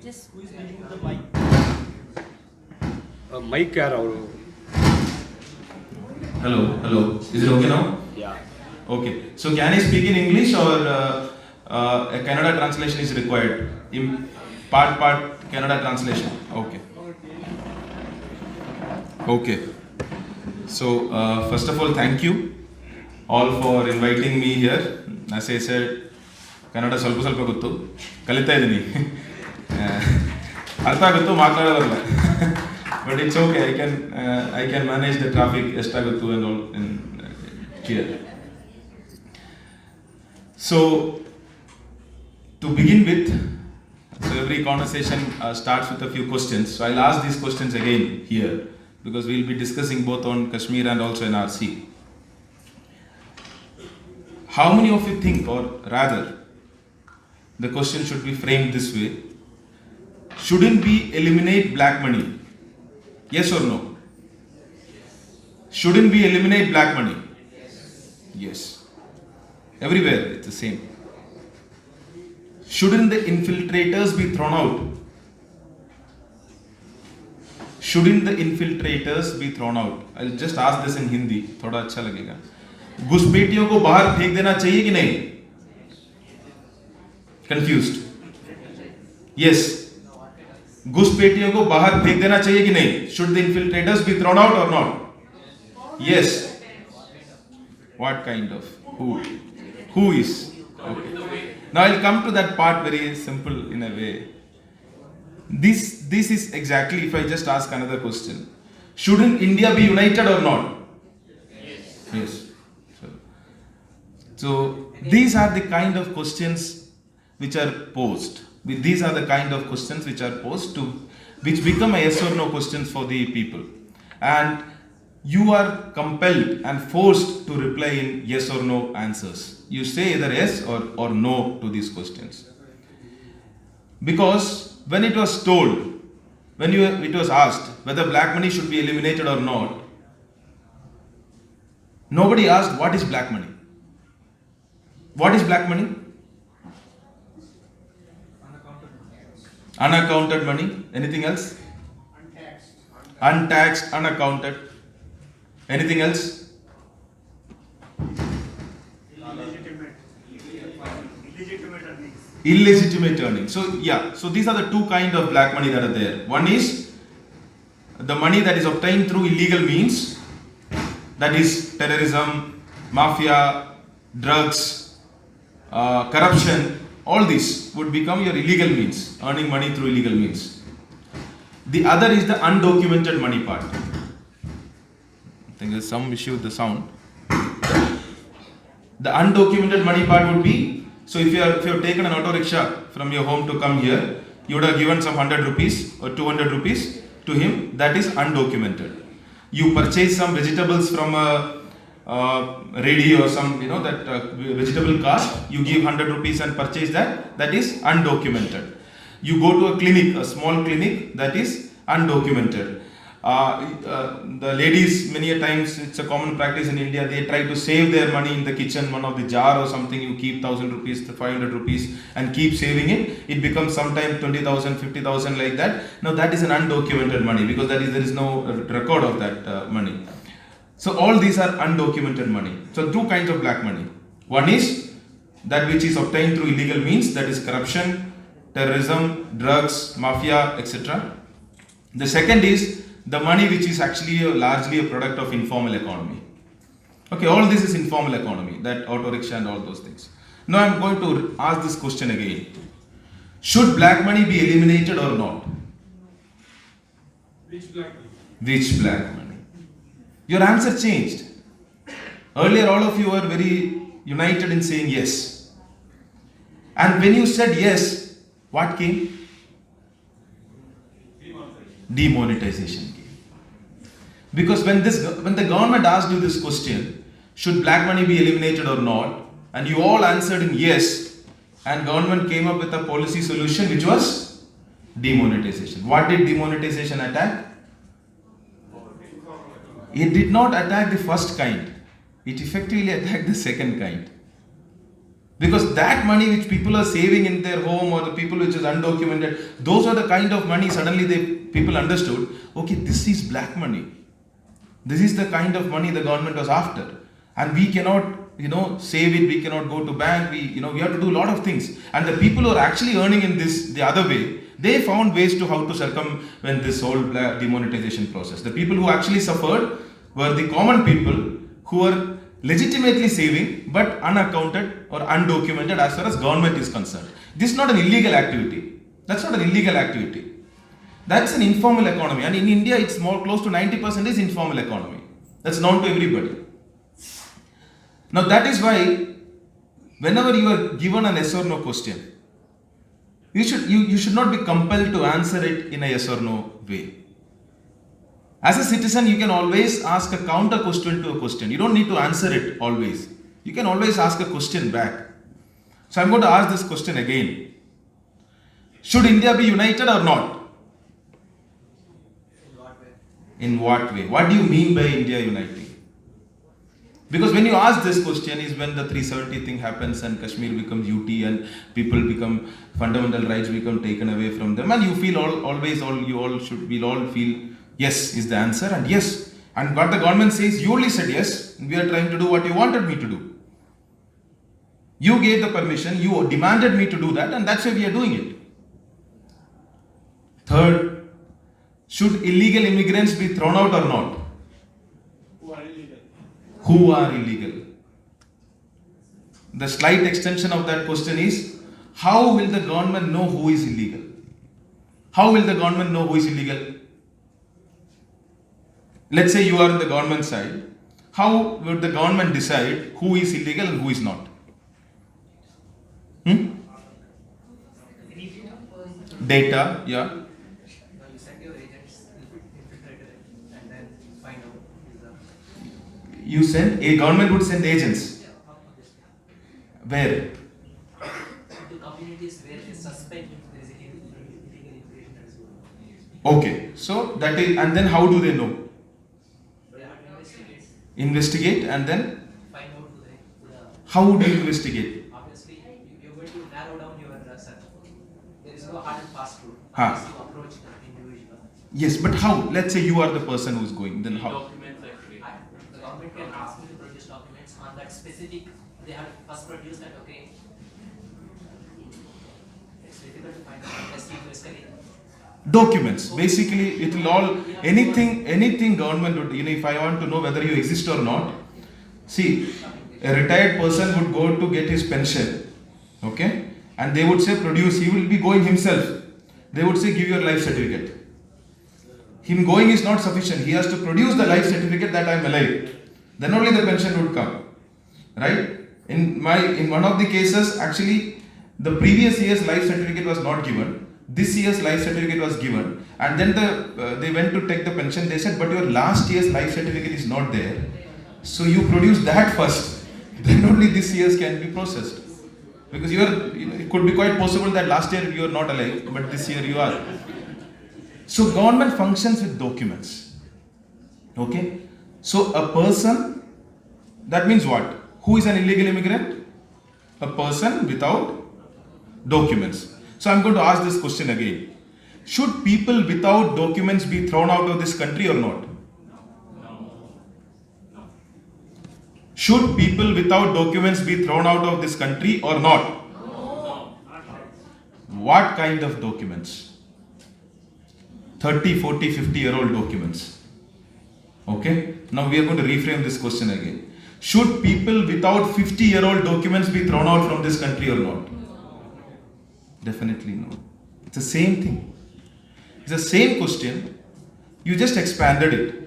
Just mic ಯಾರು ಅವರು? Hello. Is it okay now? Yeah. Okay. So can I speak in English or a Kannada translation is required? Part Kannada translation. Okay. So first of all, thank you all for inviting me here. As I said, Kannada ಸ್ವಲ್ಪ ಗೊತ್ತು, ಕಲಿತಾ ಇದ್ದೀನಿ. ಅರ್ಥ ಆಗುತ್ತೋ ಮಾತಾಡೋದಲ್ಲ, but it's okay. I can manage the traffic ಎಷ್ಟಾಗುತ್ತೋ and all in here. So to begin with, so every conversation starts with a few questions. So I'll ask these questions again here because we'll be discussing both on Kashmir and also NRC. How many of you think, or rather, the question should be framed this way: shouldn't we eliminate black money? Yes or no? Shouldn't we eliminate black money? Yes. Everywhere it's the same. Shouldn't the infiltrators be thrown out? Shouldn't the infiltrators be thrown out? I'll just ask this in Hindi, थोड़ा अच्छा लगेगा. घुसपैठियों को बाहर फेंक देना चाहिए कि नहीं? Confused? Yes. घुसपैठियों को बाहर फेंक देना चाहिए कि नहीं? Should the infiltrators be thrown out or not? Yes. What kind of? Who is? Okay. Now I'll come to that part very simple in a way. This is exactly, if I just ask another question, shouldn't India be united or not? Yes. So these are the kind of questions which are posed. These are the kind of questions which are posed to, which become a yes or no questions for the people, and you are compelled and forced to reply in yes or no answers. You say either yes or no to these questions. Because when it was told, it was asked whether black money should be eliminated or not, nobody asked what is black money. What is black money? Unaccounted money. Anything else? Untaxed, unaccounted. Anything else? Illegitimate earnings. So these are the two kind of black money that are there. One is the money that is obtained through illegal means, that is terrorism, mafia, drugs, corruption. All these would become your illegal means, earning money through illegal means. The other is the undocumented money part. I think there's some issue with the sound. The undocumented money part would be, so if you have taken an auto rickshaw from your home to come here, you would have given some 100 rupees or 200 rupees to him. That is undocumented. You purchase some vegetables from a ready or some, that vegetable cart, you give 100 rupees and purchase that is undocumented. You go to a clinic, a small clinic, that is undocumented. The ladies, many a times, it's a common practice in India, they try to save their money in the kitchen, one of the jar or something, you keep 1,000 rupees, 500 rupees and keep saving it. It becomes sometimes 20,000, 50,000 like that. Now that is an undocumented money because there is no record of that money. So all these are undocumented money. So two kinds of black money. One is that which is obtained through illegal means, that is corruption, terrorism, drugs, mafia, etc. The second is the money which is actually largely a product of informal economy. Okay, all this is informal economy, that auto rickshaw and all those things. Now I am going to ask this question again. Should black money be eliminated or not? Which black money? Which black money? Your answer changed. Earlier all of you were very united in saying yes. And when you said yes, what came? Demonetization came. Because when the government asked you this question, should black money be eliminated or not, and you all answered in yes, and government came up with a policy solution which was demonetization. What did demonetization attack? It did not attack the first kind. It effectively attacked the second kind. Because that money which people are saving in their home, or the people which is undocumented, those are the kind of money suddenly people understood, okay, this is black money. This is the kind of money the government was after. And we cannot, save it, we cannot go to bank, we have to do a lot of things. And the people who are actually earning in this the other way, they found ways to how to circumvent this whole demonetization process. The people who actually suffered were the common people who were legitimately saving but unaccounted or undocumented as far as government is concerned. This is not an illegal activity. That's not an illegal activity. That's an informal economy. And in India, it's more close to 90% is informal economy. That's known to everybody. Now that is why whenever you are given an yes or no question, you should not be compelled to answer it in a yes or no way. As a citizen, you can always ask a counter question to a question. You don't need to answer it always. You can always ask a question back. So I'm going to ask this question again. Should India be united or not? In what way? What do you mean by India uniting? Because when you ask this question is when the 370 thing happens and Kashmir becomes UT and people become, fundamental rights become taken away from them, and you feel we'll all feel yes is the answer, and yes. And what the government says, you only said yes, and we are trying to do what you wanted me to do. You gave the permission, you demanded me to do that, and that's why we are doing it. Third, should illegal immigrants be thrown out or not? Who are illegal? The slight extension of that question is, how will the government know who is illegal? How will the government know who is illegal? Let's say you are on the government side. How would the government decide who is illegal and who is not? Data, yeah. You send your agents and then find out. You send, a government would send agents. Where? To communities where they suspect there is illegal immigration as well. Okay, so that is, and then how do they know? They have to investigate. Investigate and then Find out who the how would you investigate? obviously you're going to narrow down your search. There is no hard and fast rule. Huh. Unless you approach the individual. Yes, but how? Let's say you are the person who's going, then how? Documents actually. The government can ask me to produce documents on that specific. They have to first produce that. Okay. It's difficult to find out unless you investigate. Documents. Basically, it will all, anything government would, if I want to know whether you exist or not, see, a retired person would go to get his pension, okay, and they would say produce, he will be going himself. They would say give your life certificate. Him going is not sufficient. He has to produce the life certificate that I am alive. Then only the pension would come, right? In one of the cases, actually, the previous year's life certificate was not given. This year's life certificate was given, and then they went to take the pension. They said, but your last year's life certificate is not there, so you produce that first. Then only this year's can be processed. Because it could be quite possible that last year you are not alive, but this year you are. So government functions with documents. Okay? So a person, that means what? Who is an illegal immigrant? A person without documents. So I'm going to ask this question again. Should people without documents be thrown out of this country or not? Should people without documents be thrown out of this country or not? What kind of documents? 30, 40, 50-year-old documents. Okay? Now we are going to reframe this question again. Should people without 50-year-old documents be thrown out from this country or not? Definitely no. It's the same thing. It's the same question. You just expanded it.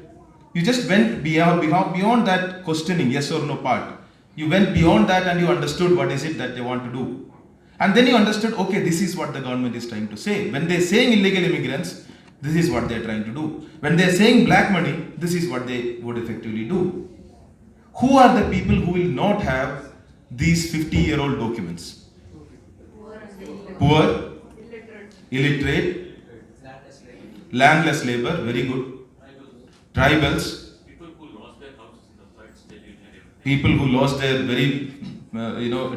You just went beyond that questioning, yes or no part. You went beyond that and you understood what is it that they want to do. And then you understood, okay, this is what the government is trying to say. When they're saying illegal immigrants, this is what they're trying to do. When they're saying black money, this is what they would effectively do. Who are the people who will not have these 50-year-old documents? Poor, illiterate, landless labor, very good. Tribals, People who lost their houses in the floods, they didn't have people who lost their very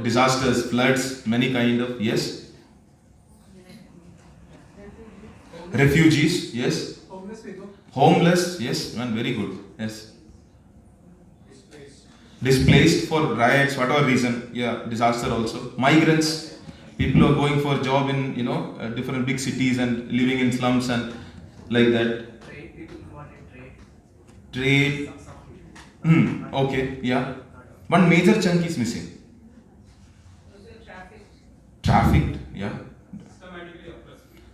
disasters, floods, many kind of, yes. Refugees, yes. Homeless, yes, man, very good, yes. Displaced for riots, whatever reason, yeah, disaster also. Migrants, people who are going for job in different big cities and living in slums and like that. Trade, people who want in trade. Trade, Some okay, yeah. One major chunk is missing. traffic. Trafficked, yeah.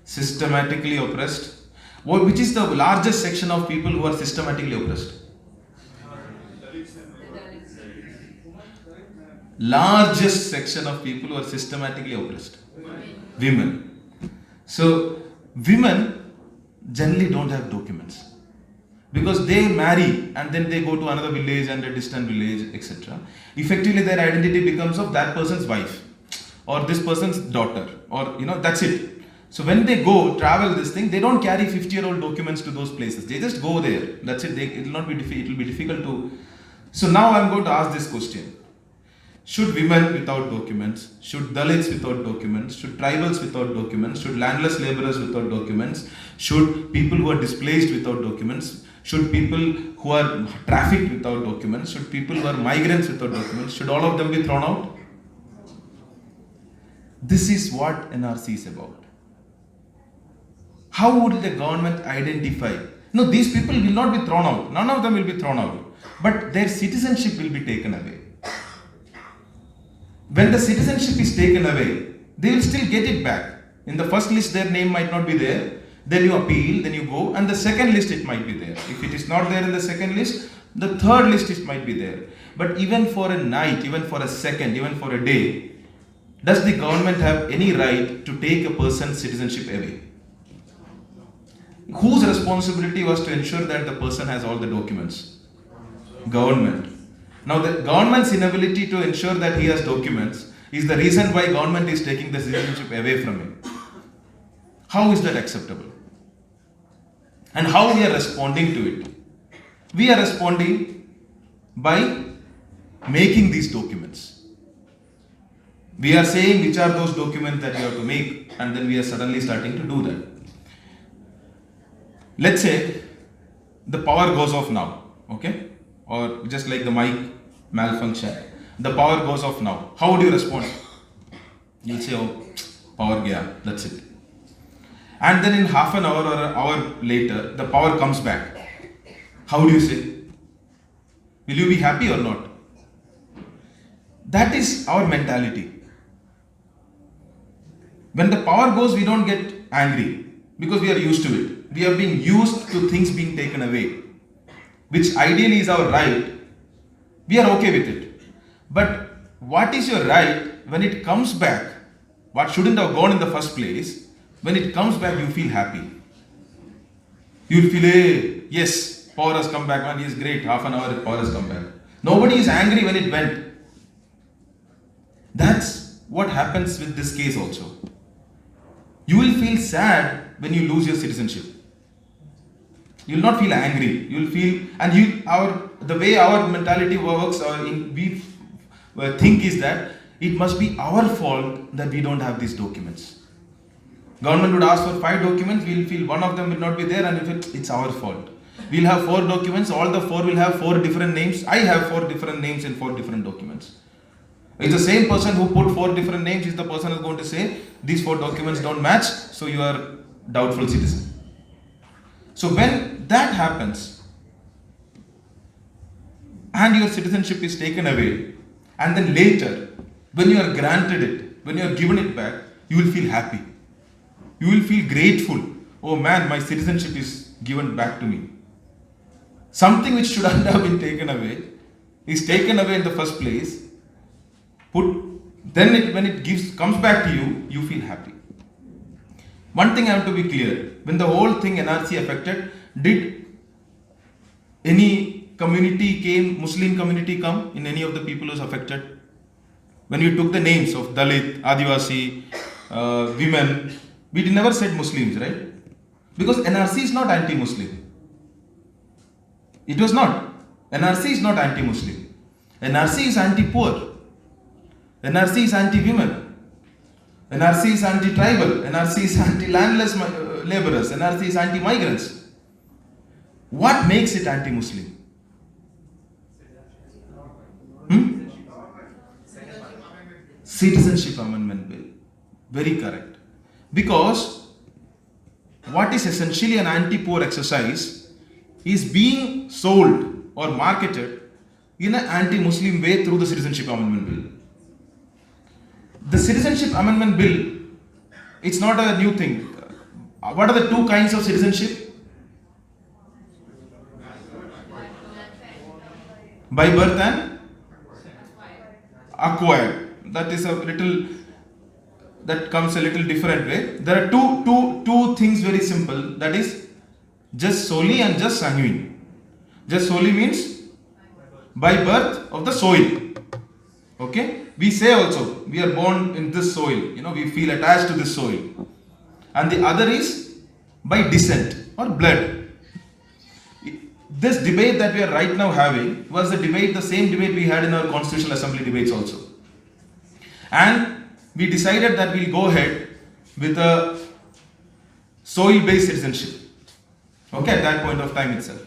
Systematically oppressed. Which is the largest section of people who are systematically oppressed? Largest section of people who are systematically oppressed? Women. So, women generally don't have documents. Because they marry and then they go to another village and a distant village, etc. Effectively, their identity becomes of that person's wife or this person's daughter, or that's it. So when they go travel this thing, they don't carry 50-year-old documents to those places. They just go there. That's it. It will not be it will be difficult to. So now I'm going to ask this question: should women without documents, should Dalits without documents, should tribals without documents, should landless laborers without documents, should people who are displaced without documents, should people who are trafficked without documents, should people who are migrants without documents, should all of them be thrown out? This is what NRC is about. How would the government identify? No, these people will not be thrown out. None of them will be thrown out. But their citizenship will be taken away. When the citizenship is taken away, they will still get it back. In the first list, their name might not be there. Then you appeal, then you go, and the second list it might be there. If it is not there in the second list, the third list it might be there. But even for a night, even for a second, even for a day, does the government have any right to take a person's citizenship away? Whose responsibility was to ensure that the person has all the documents? Government. Now the government's inability to ensure that he has documents is the reason why government is taking the citizenship away from him. How is that acceptable? And how we are responding to it? We are responding by making these documents. We are saying which are those documents that you have to make, and then we are suddenly starting to do that. Let's say the power goes off now, okay? Or just like the mic malfunction, the power goes off now. How would you respond? You'll say, oh, power gaya, that's it. And then in half an hour or an hour later, the power comes back. How would you say? Will you be happy or not? That is our mentality. When the power goes, we don't get angry because we are used to it. We are being used to things being taken away, which ideally is our right. We are okay with it. But what is your right when it comes back? What shouldn't have gone in the first place? When it comes back, you feel happy. You will feel, hey, yes, power has come back, man, yes, great, half an hour, power has come back. Nobody is angry when it went. That's what happens with this case also. You will feel sad when you lose your citizenship. You will not feel angry. You will feel, and the way our mentality works, we think is that it must be our fault that we don't have these documents. Government would ask for 5 documents, we will feel one of them will not be there, and if it's our fault. We will have 4 documents, all the 4 will have 4 different names. I have 4 different names in 4 different documents. It's the same person who put 4 different names is the person who is going to say, these 4 documents don't match, so you are doubtful citizen. So when that happens, and your citizenship is taken away, and then later, when you are granted it, when you are given it back, you will feel happy. You will feel grateful. Oh man, my citizenship is given back to me. Something which shouldn't have been taken away is taken away in the first place. When it comes back to you, you feel happy. One thing I have to be clear. When the whole thing NRC affected, did any Muslim community come in any of the people who's affected? When you took the names of Dalit, Adivasi, women, we never said Muslims, right? Because NRC is not anti-Muslim. It was not. NRC is not anti-Muslim. NRC is anti-poor. NRC is anti-women. NRC is anti-tribal. NRC is anti-landless laborers. NRC is anti-migrants. What makes it anti-Muslim? Citizenship Amendment Bill. Very correct. Because what is essentially an anti-poor exercise is being sold or marketed in an anti-Muslim way through the Citizenship Amendment Bill. The Citizenship Amendment Bill, it's not a new thing. What are the two kinds of citizenship? By birth and acquired. That is a little, that comes a little different way. There are two things very simple. That is jus soli and jus sanguine. Jus soli means by birth of the soil. Okay? We say also, we are born in this soil. We feel attached to this soil. And the other is by descent or blood. This debate that we are right now having was the same debate we had in our Constitutional Assembly debates also. And we decided that we'll go ahead with a soil-based citizenship. Okay, at that point of time itself.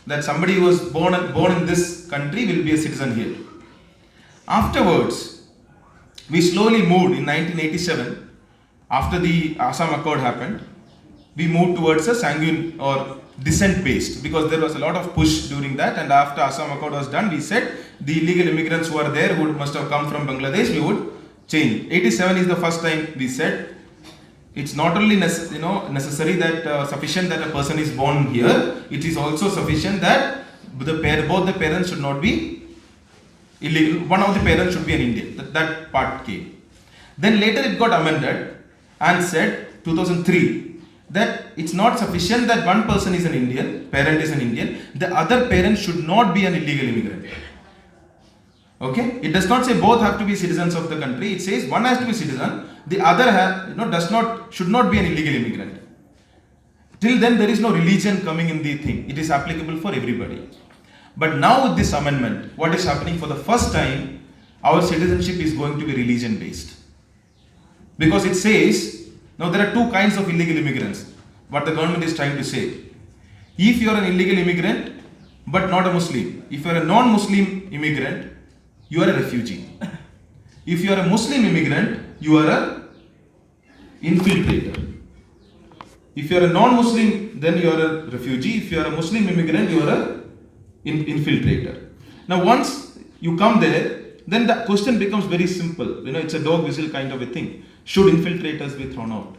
That somebody who was born in this country will be a citizen here. Afterwards, we slowly moved in 1987, after the Assam Accord happened, we moved towards a sanguine or descent based, because there was a lot of push during that, and after Assam Accord was done, we said the illegal immigrants who are there, who must have come from Bangladesh, we would change. 87 is the first time we said it's not only necessary that sufficient that a person is born here, it is also sufficient that both the parents should not be illegal. One of the parents should be an Indian. That part came. Then later it got amended and said 2003 that it's not sufficient that one person is an Indian, parent is an Indian, the other parent should not be an illegal immigrant. Okay? It does not say both have to be citizens of the country. It says one has to be citizen, the other should not be an illegal immigrant. Till then there is no religion coming in the thing. It is applicable for everybody. But now with this amendment, what is happening, for the first time, our citizenship is going to be religion based. Because it says, now there are two kinds of illegal immigrants. What the government is trying to say. If you are an illegal immigrant, but not a Muslim. If you are a non-Muslim immigrant, you are a refugee. If you are a Muslim immigrant, you are a infiltrator. If you are a non-Muslim, then you are a refugee. If you are a Muslim immigrant, you are a infiltrator. Now once you come there, then the question becomes very simple. It's a dog whistle kind of a thing. Should infiltrators be thrown out?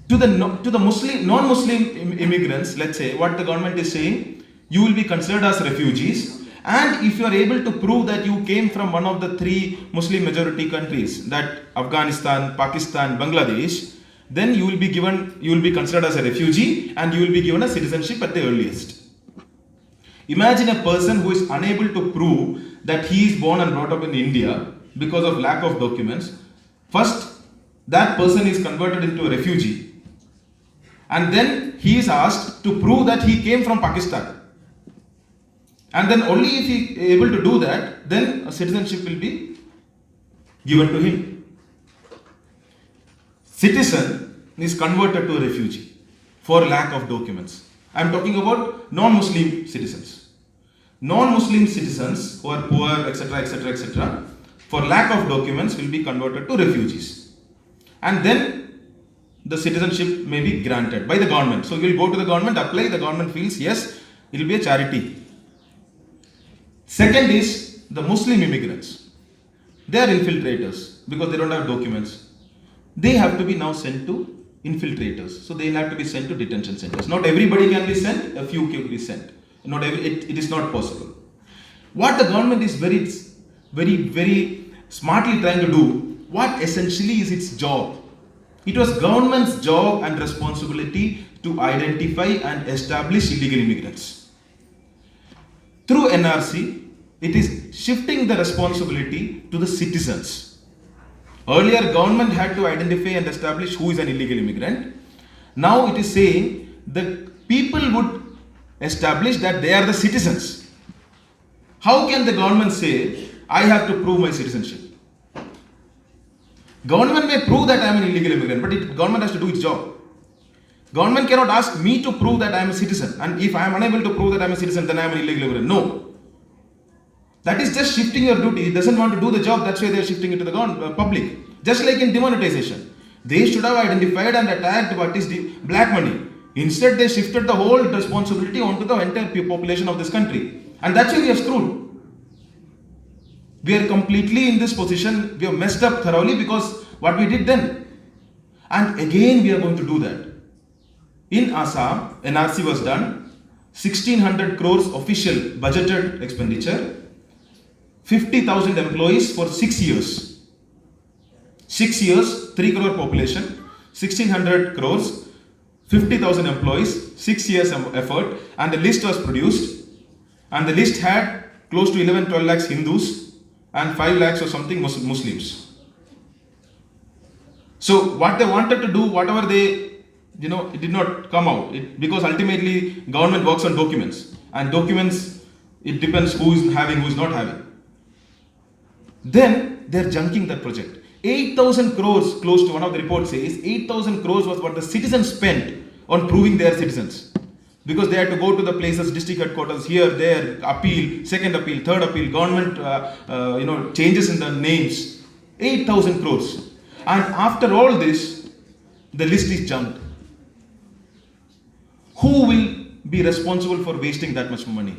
To the non-Muslim immigrants, let's say, what the government is saying, you will be considered as refugees, and if you are able to prove that you came from one of the three Muslim majority countries, that Afghanistan, Pakistan, Bangladesh, then you will be considered as a refugee and you will be given a citizenship at the earliest. Imagine a person who is unable to prove that he is born and brought up in India because of lack of documents. First, that person is converted into a refugee, and then he is asked to prove that he came from Pakistan. And then only if he is able to do that, then a citizenship will be given to him. Citizen is converted to a refugee for lack of documents. I am talking about non-Muslim citizens. Non-Muslim citizens who are poor, etc., etc., etc., for lack of documents will be converted to refugees. And then the citizenship may be granted by the government. So you will go to the government, apply, the government feels yes, it will be a charity. Second is the Muslim immigrants. They are infiltrators because they don't have documents. They have to be now sent to infiltrators. So they have to be sent to detention centers. Not everybody can be sent, a few can be sent. It is not possible. What the government is very, very smartly trying to do, what essentially is its job? It was government's job and responsibility to identify and establish illegal immigrants. Through NRC, it is shifting the responsibility to the citizens. Earlier, government had to identify and establish who is an illegal immigrant. Now it is saying the people would establish that they are the citizens. How can the government say, I have to prove my citizenship. Government may prove that I am an illegal immigrant, but government has to do its job. Government cannot ask me to prove that I am a citizen, and if I am unable to prove that I am a citizen, then I am an illegal immigrant. No. That is just shifting your duty. It doesn't want to do the job, that's why they are shifting it to the public. Just like in demonetization. They should have identified and attacked what is the black money. Instead, they shifted the whole responsibility onto the entire population of this country. And that's why we are screwed. We are completely in this position. We have messed up thoroughly because what we did then. And again, we are going to do that. In Assam, NRC was done. 1600 crores official budgeted expenditure. 50,000 employees for 6 years. 6 years, 3 crore population, 1600 crores, 50,000 employees, 6 years effort, and the list was produced. And the list had close to 11-12 lakhs Hindus and 5 lakhs or something Muslims. So what they wanted to do, whatever they, it did not come out. Because ultimately government works on documents. And documents, it depends who is having, who is not having. Then they are junking that project. 8,000 crores, close to one of the reports says, 8,000 crores was what the citizens spent on proving they are citizens. Because they had to go to the places, district headquarters, here, there, appeal, second appeal, third appeal, government, changes in the names. 8,000 crores. And after all this, the list is junked. Who will be responsible for wasting that much money?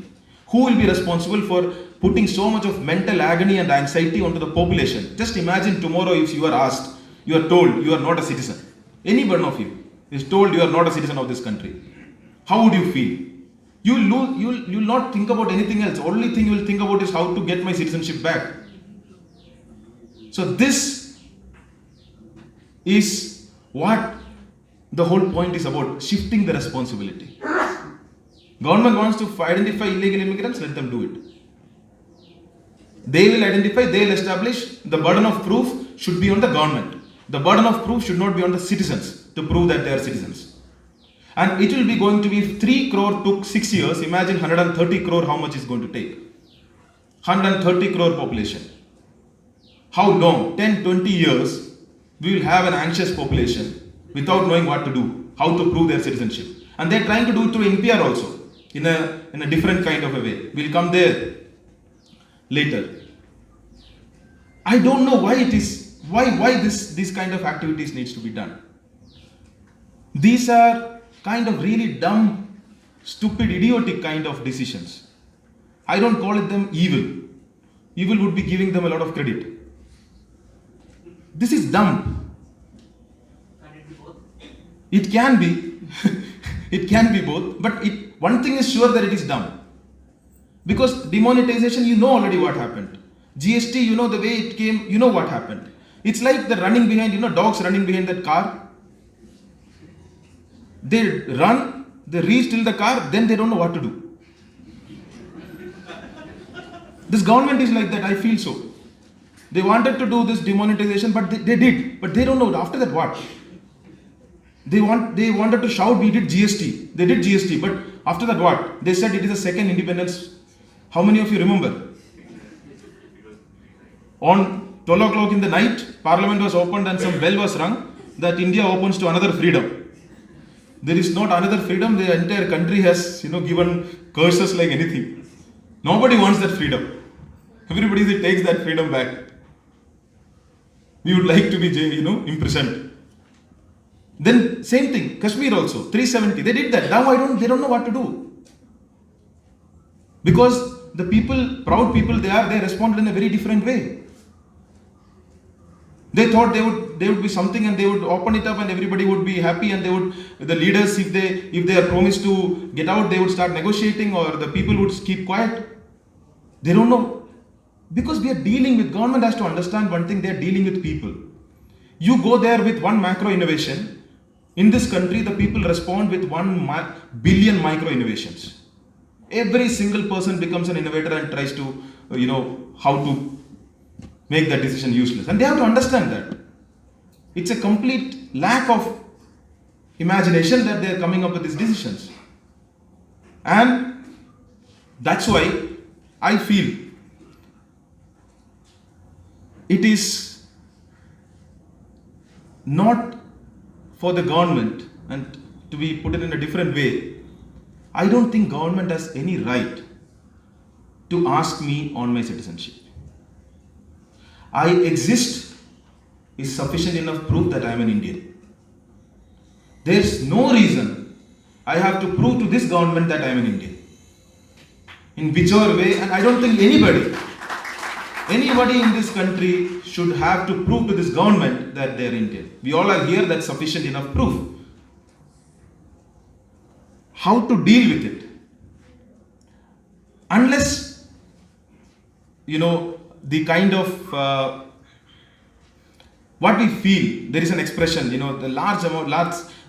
Who will be responsible for putting so much of mental agony and anxiety onto the population? Just imagine tomorrow if you are asked, you are told you are not a citizen. Any one of you is told you are not a citizen of this country. How would you feel? You will not think about anything else. Only thing you will think about is how to get my citizenship back. So this is what the whole point is about, shifting the responsibility. Government wants to identify illegal immigrants, let them do it. They will identify, they will establish. The burden of proof should be on the government. The burden of proof should not be on the citizens to prove that they are citizens. And it will be going to be 3 crore took 6 years. Imagine 130 crore how much is going to take. 130 crore population. How long? 10, 20 years we will have an anxious population without knowing what to do, how to prove their citizenship. And they are trying to do it through NPR also. In a different kind of a way. We'll come there later. I don't know why it is, why this kind of activities needs to be done. These are kind of really dumb, stupid, idiotic kind of decisions. I don't call it them evil. Evil would be giving them a lot of credit. This is dumb. Can it be both? It can be. It can be both, but one thing is sure that it is dumb. Because demonetization, you know already what happened. GST, you know the way it came, you know what happened. It's like the running behind, dogs running behind that car. They run, they reach till the car, then they don't know what to do. This government is like that, I feel so. They wanted to do this demonetization, but they did. But they don't know after that what. They wanted to shout, we did GST. They did GST, but after that what? They said it is a second independence. How many of you remember? On 12 o'clock in the night, Parliament was opened and some bell was rung that India opens to another freedom. There is not another freedom. The entire country has, given curses like anything. Nobody wants that freedom. Everybody takes that freedom back. We would like to be, imprisoned. Then same thing, Kashmir also, 370, they did that. Now they don't know what to do. Because the people, proud people they responded in a very different way. They thought they would be something and they would open it up and everybody would be happy and the leaders, if they are promised to get out, they would start negotiating or the people would keep quiet. They don't know. Because we are dealing with, government has to understand one thing, they are dealing with people. You go there with one macro innovation. In this country, the people respond with 1 billion micro innovations. Every single person becomes an innovator and tries to, how to make that decision useless. And they have to understand that. It's a complete lack of imagination that they are coming up with these decisions. And that's why I feel it is not for the government, and to be put it in a different way, I don't think government has any right to ask me on my citizenship. I exist is sufficient enough proof that I am an Indian. There's no reason I have to prove to this government that I am an Indian. In whichever way, and I don't think anybody in this country should have to prove to this government that they are Indian. We all are here, that's sufficient enough proof. How to deal with it? Unless, the kind of what we feel, there is an expression, the large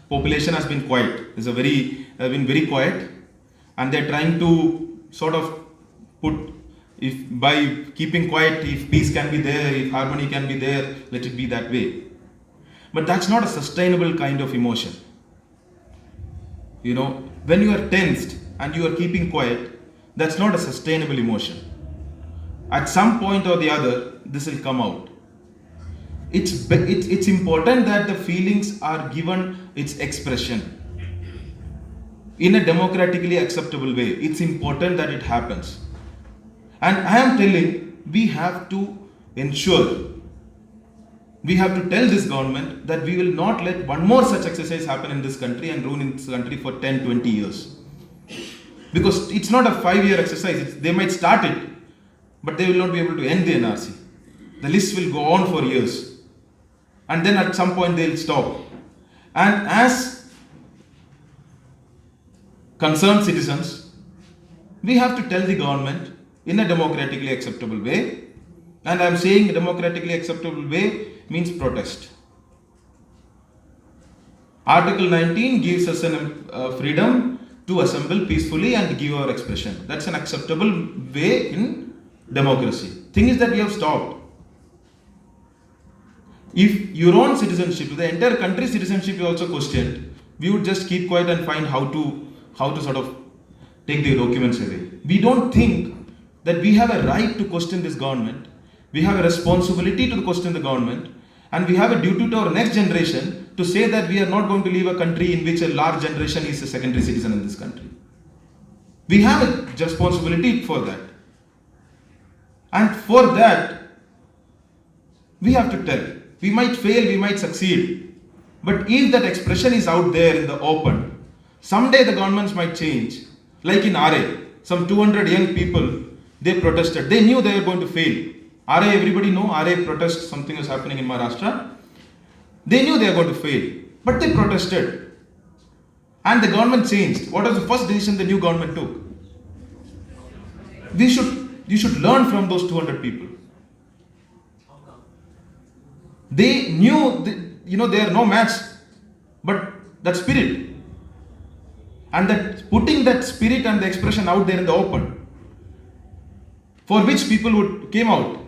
population has been quiet. Have been very quiet, and they're trying to sort of put, if by keeping quiet, if peace can be there, if harmony can be there, let it be that way. But that's not a sustainable kind of emotion. When you are tensed and you are keeping quiet, that's not a sustainable emotion. At some point or the other, this will come out. It's important that the feelings are given its expression in a democratically acceptable way. It's important that it happens. And I am telling, we have to ensure, we have to tell this government that we will not let one more such exercise happen in this country and ruin this country for 10, 20 years. Because it's not a 5-year exercise. They might start it, but they will not be able to end the NRC. The list will go on for years. And then at some point they'll stop. And as concerned citizens, we have to tell the government in a democratically acceptable way. And I'm saying a democratically acceptable way means protest. Article 19 gives us an freedom to assemble peacefully and give our expression. That's an acceptable way in democracy. Thing is that we have stopped. If your own citizenship, the entire country's citizenship is also questioned, we would just keep quiet and find how to sort of take the documents away. We don't think that we have a right to question this government. We have a responsibility to question the government, and we have a duty to our next generation to say that we are not going to leave a country in which a large generation is a secondary citizen in this country. We have a responsibility for that. And for that, we have to tell. We might fail, we might succeed. But if that expression is out there in the open, someday the governments might change. Like in RA, some 200 young people, they protested. They knew they were going to fail. RA, everybody know, RA protest, something is happening in Maharashtra. They knew they were going to fail, but they protested. And the government changed. What was the first decision the new government took? You should learn from those 200 people. They knew, they are no match, but that spirit. And that putting that spirit and the expression out there in the open, for which people came out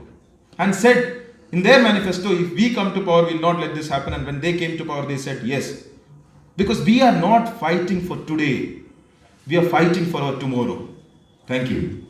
and said in their manifesto, if we come to power, we will not let this happen. And when they came to power, they said yes. Because we are not fighting for today. We are fighting for our tomorrow. Thank you.